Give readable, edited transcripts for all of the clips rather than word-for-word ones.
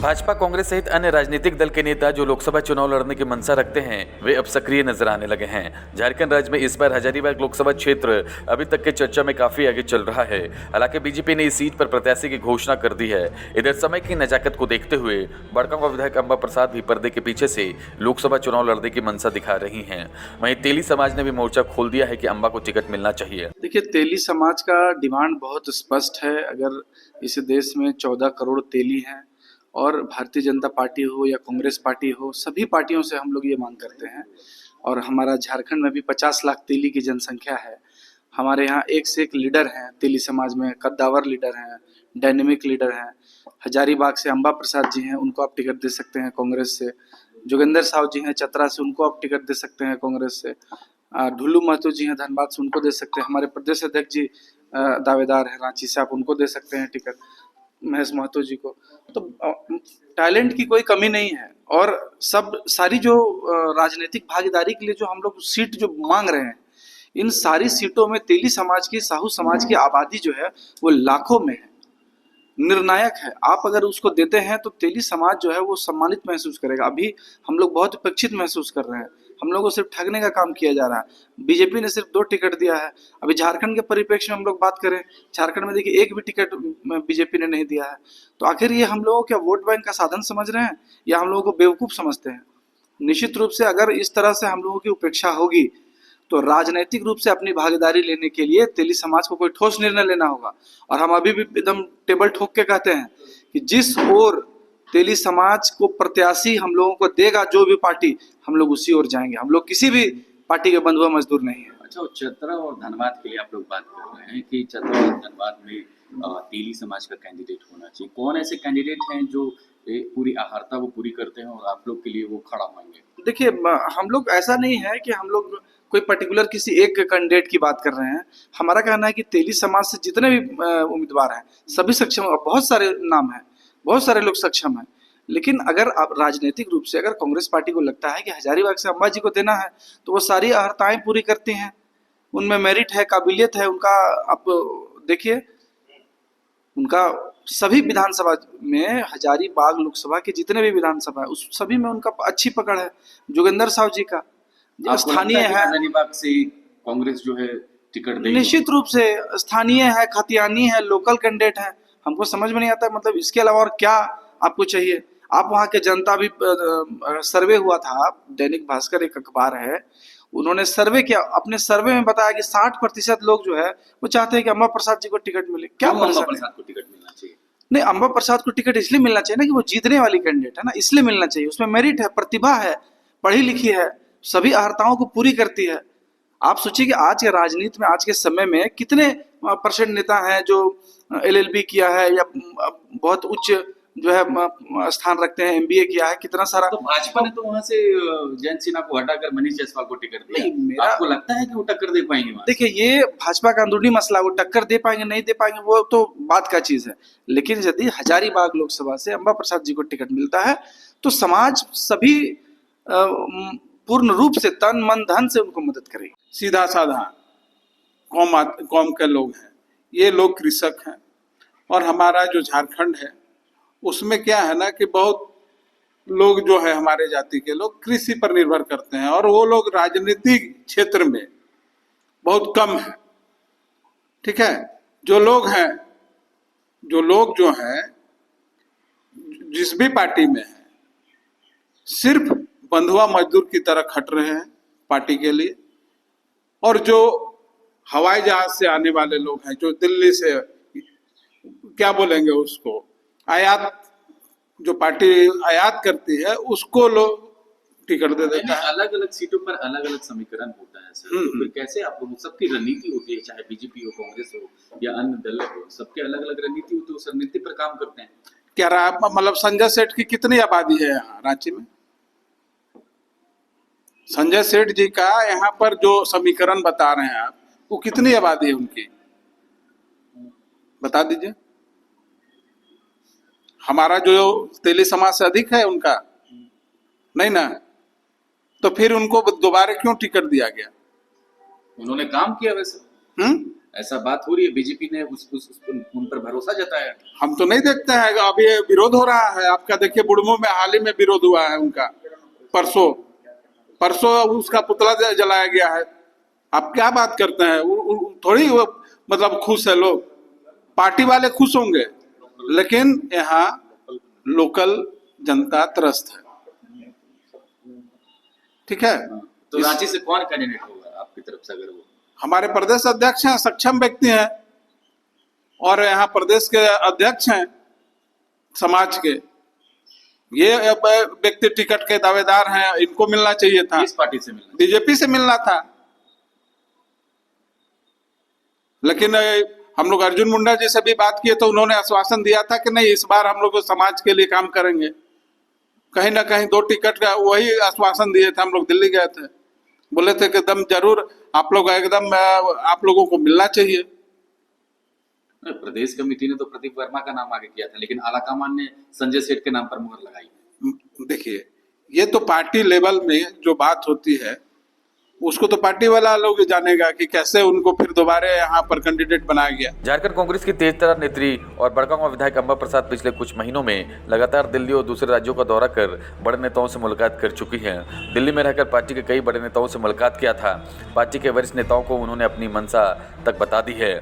भाजपा, कांग्रेस सहित अन्य राजनीतिक दल के नेता जो लोकसभा चुनाव लड़ने की मंशा रखते हैं, वे अब सक्रिय नजर आने लगे हैं। झारखंड राज्य में इस बार हजारीबाग लोकसभा क्षेत्र अभी तक के चर्चा में काफी आगे चल रहा है। हालांकि बीजेपी ने इस सीट पर प्रत्याशी की घोषणा कर दी है। इधर समय की नजाकत को देखते हुए बड़कागांव विधायक अंबा प्रसाद भी पर्दे के पीछे से लोकसभा चुनाव लड़ने की मंशा दिखा रही है। वहीं तेली समाज ने भी मोर्चा खोल दिया है कि अंबा को टिकट मिलना चाहिए। देखिए, तेली समाज का डिमांड बहुत स्पष्ट है। अगर इस देश में 14 करोड़ तेली हैं और भारतीय जनता पार्टी हो या कांग्रेस पार्टी हो, सभी पार्टियों से हम लोग ये मांग करते हैं। और हमारा झारखंड में भी 50 लाख तेली की जनसंख्या है। हमारे यहाँ एक से एक लीडर हैं तेली समाज में, कद्दावर लीडर हैं, डायनेमिक लीडर हैं। हजारीबाग से अंबा प्रसाद जी हैं, उनको आप टिकट दे सकते हैं कांग्रेस से। जोगिंदर साहू जी हैं चतरा से, उनको आप टिकट दे सकते हैं कांग्रेस से। ढुल्लू महतो जी हैं धनबाद से, उनको दे सकते हैं। हमारे प्रदेश अध्यक्ष जी दावेदार हैं रांची से, आप उनको दे सकते हैं टिकट, महेश महतो जी को। तो टैलेंट की कोई कमी नहीं है। और सारी जो राजनीतिक भागीदारी के लिए जो हम लोग सीट जो मांग रहे हैं, इन सारी सीटों में तेली समाज की, साहू समाज की आबादी जो है वो लाखों में है, निर्णायक है। आप अगर उसको देते हैं तो तेली समाज जो है वो सम्मानित महसूस करेगा। अभी हम लोग बहुत उपेक्षित महसूस कर रहे हैं। हम लोगों को सिर्फ ठगने का काम किया जा रहा है। बीजेपी ने सिर्फ 2 टिकट दिया है। अभी झारखंड के परिप्रेक्ष्य में हम लोग बात करें, झारखंड में देखिए एक भी टिकट बीजेपी ने नहीं दिया है। तो आखिर ये हम लोगों क्या वोट बैंक का साधन समझ रहे हैं या हम लोगों को बेवकूफ समझते हैं? निश्चित रूप से अगर इस तरह से हम लोगों की उपेक्षा होगी तो राजनीतिक रूप से अपनी भागीदारी लेने के लिए तेली समाज को कोई ठोस निर्णय लेना होगा। और हम अभी भी एकदम टेबल ठोक के कहते हैं कि जिस ओर तेली समाज को प्रत्याशी हम लोगों को देगा जो भी पार्टी, हम लोग उसी ओर जाएंगे। हम लोग किसी भी पार्टी के बंधुआ मजदूर नहीं है। अच्छा, चतरा और धनबाद के लिए आप लोग बात कर रहे हैं कि चतरा और धनबाद में तेली समाज का कैंडिडेट होना चाहिए। कौन ऐसे कैंडिडेट हैं जो पूरी आहारता वो पूरी करते हैं और आप लोग के लिए वो खड़ा होंगे? देखिए, हम लोग ऐसा नहीं है कि हम लोग कोई पर्टिकुलर किसी एक कैंडिडेट की बात कर रहे हैं। हमारा कहना है कि तेली समाज से जितने भी उम्मीदवार हैं सभी सक्षम, बहुत सारे नाम हैं, बहुत सारे लोग सक्षम हैं। लेकिन अगर आप राजनीतिक रूप से अगर कांग्रेस पार्टी को लगता है कि हजारीबाग से अंबा जी को देना है तो वो सारी अहर्ताएं पूरी करती हैं, उनमें मेरिट है, काबिलियत है उनका। आप देखिए, उनका सभी विधानसभा में, हजारीबाग लोकसभा के जितने भी विधानसभा है उस सभी में उनका अच्छी पकड़ है। जोगिंदर साहू जी का स्थानीय है, हजारीबाग से कांग्रेस जो है टिकट देगी? निश्चित रूप से स्थानीय है, खतियानी है, लोकल कैंडिडेट है। हमको समझ में नहीं आता मतलब इसके अलावा और क्या आपको चाहिए। आप वहाँ के जनता भी सर्वे हुआ था, दैनिक भास्कर एक अखबार है, उन्होंने सर्वे किया। अपने सर्वे में बताया कि 60% लोग जो है वो चाहते हैं कि अंबा प्रसाद जी को टिकट मिले। क्या अंबा प्रसाद को टिकट मिलना चाहिए? नहीं, अंबा प्रसाद को टिकट इसलिए मिलना चाहिए ना कि वो जीतने वाली कैंडिडेट है ना, इसलिए मिलना चाहिए। उसमें मेरिट है, प्रतिभा है, पढ़ी लिखी है, सभी अहर्ताओं को पूरी करती है। आप सोचिए कि आज के राजनीति में, आज के समय में कितने परसेंट नेता हैं जो LLB किया है या बहुत उच्च जो है स्थान रखते हैं, MBA किया है, कितना सारा। तो भाजपा ने तो वहां से जयंत सिन्हा को हटाकर मनीष जायसवाल को टिकट दिया। आपको लगता है कि वो टक्कर दे पाएंगे? देखिए, ये भाजपा का अंदरूनी मसला, वो टक्कर दे पाएंगे नहीं दे पाएंगे वो तो बात का चीज है। लेकिन यदि हजारीबाग लोकसभा से अंबा प्रसाद जी को टिकट मिलता है तो समाज सभी पूर्ण रूप से तन मन धन से उनको मदद करेगी। सीधा साधा कौम के लोग हैं, ये लोग कृषक हैं। और हमारा जो झारखंड है उसमें क्या है ना कि बहुत लोग जो है हमारे जाति के लोग कृषि पर निर्भर करते हैं और वो लोग राजनीतिक क्षेत्र में बहुत कम है। ठीक है, जो लोग जो हैं जिस भी पार्टी में है सिर्फ बंधुआ मजदूर की तरह खट रहे हैं पार्टी के लिए। और जो हवाई जहाज से आने वाले लोग हैं, जो दिल्ली से क्या बोलेंगे उसको, आयात, जो पार्टी आयात करती है उसको लोग टिकट दे देता है। अलग अलग सीटों पर अलग अलग समीकरण होता है सर। तो फिर कैसे आप लोग, सबकी रणनीति होती है, चाहे बीजेपी हो, कांग्रेस हो या अन्य दल हो, सबके अलग अलग रणनीति होती है, उस रणनीति पर काम करते हैं। क्या मतलब संजय सेठ की कितनी आबादी है यहाँ रांची में? संजय सेठ जी का यहाँ पर जो समीकरण बता रहे हैं आप, वो कितनी आबादी है उनकी, बता दीजिए। हमारा जो तेली समाज से अधिक है उनका, नहीं ना? तो फिर उनको दोबारा क्यों टिकट दिया गया? उन्होंने काम किया वैसे। ऐसा बात हो रही है, बीजेपी ने उन पर भरोसा जताया। हम तो नहीं देखते हैं, अभी ये विरोध हो रहा है आपका। देखिए बुढ़मू में हाल ही में विरोध हुआ है उनका, परसों उसका पुतला जलाया गया है। आप क्या बात करते हैं? थोड़ी मतलब खुश है लोग, पार्टी वाले खुश होंगे, लेकिन यहाँ लोकल जनता त्रस्त है। ठीक है, तो रांची से कौन कैंडिडेट होगा आपकी तरफ से? अगर वो हमारे प्रदेश अध्यक्ष हैं, सक्षम व्यक्ति हैं, और यहाँ प्रदेश के अध्यक्ष हैं समाज के। ये व्यक्ति टिकट के दावेदार हैं, इनको मिलना चाहिए था। किस पार्टी से मिलना? बीजेपी से मिलना था। लेकिन हम लोग अर्जुन मुंडा जी से भी बात किए तो उन्होंने आश्वासन दिया था कि नहीं, इस बार हम लोग समाज के लिए काम करेंगे। कहीं ना कहीं 2 टिकट का वही आश्वासन दिए थे। हम लोग दिल्ली गए थे, बोले थे कि एकदम जरूर आप लोग एकदम आप लोगों को मिलना चाहिए। प्रदेश कमेटी ने तो प्रदीप वर्मा का नाम आगे किया था, लेकिन आलाकमान ने संजय सेठ के नाम पर मुहर लगाई। देखिए, ये तो पार्टी लेवल में जो बात होती है उसको तो पार्टी वाला लोग जानेगा कि कैसे उनको फिर दोबारा यहाँ पर कैंडिडेट बनाया गया। झारखंड कांग्रेस की तेजतर्रार नेत्री और बड़कागांव विधायक अंबा प्रसाद पिछले कुछ महीनों में लगातार दिल्ली और दूसरे राज्यों का दौरा कर बड़े नेताओं से मुलाकात कर चुकी हैं। दिल्ली में रहकर पार्टी के कई बड़े नेताओं से मुलाकात किया था। पार्टी के वरिष्ठ नेताओं को उन्होंने अपनी मंशा तक बता दी है।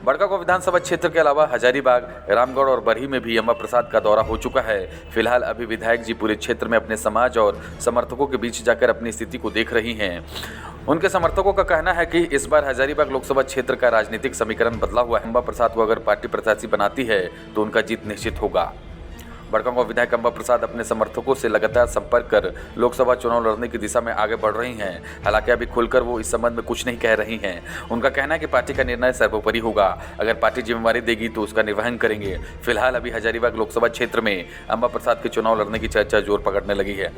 बड़कागांव विधानसभा क्षेत्र के अलावा हजारीबाग, रामगढ़ और बरही में भी अंबा प्रसाद का दौरा हो चुका है। फिलहाल अभी विधायक जी पूरे क्षेत्र में अपने समाज और समर्थकों के बीच जाकर अपनी स्थिति को देख रही हैं। उनके समर्थकों का कहना है कि इस बार हजारीबाग लोकसभा क्षेत्र का राजनीतिक समीकरण बदला हुआ है। अंबा प्रसाद को अगर पार्टी प्रत्याशी बनाती है तो उनका जीत निश्चित होगा। बड़कागांव विधायक अंबा प्रसाद अपने समर्थकों से लगातार संपर्क कर लोकसभा चुनाव लड़ने की दिशा में आगे बढ़ रही हैं। हालांकि अभी खुलकर वो इस संबंध में कुछ नहीं कह रही हैं। उनका कहना है कि पार्टी का निर्णय सर्वोपरि होगा। अगर पार्टी जिम्मेवारी देगी तो उसका निर्वहन करेंगे। फिलहाल अभी हजारीबाग लोकसभा क्षेत्र में अंबा प्रसाद के चुनाव लड़ने की चर्चा जोर पकड़ने लगी है।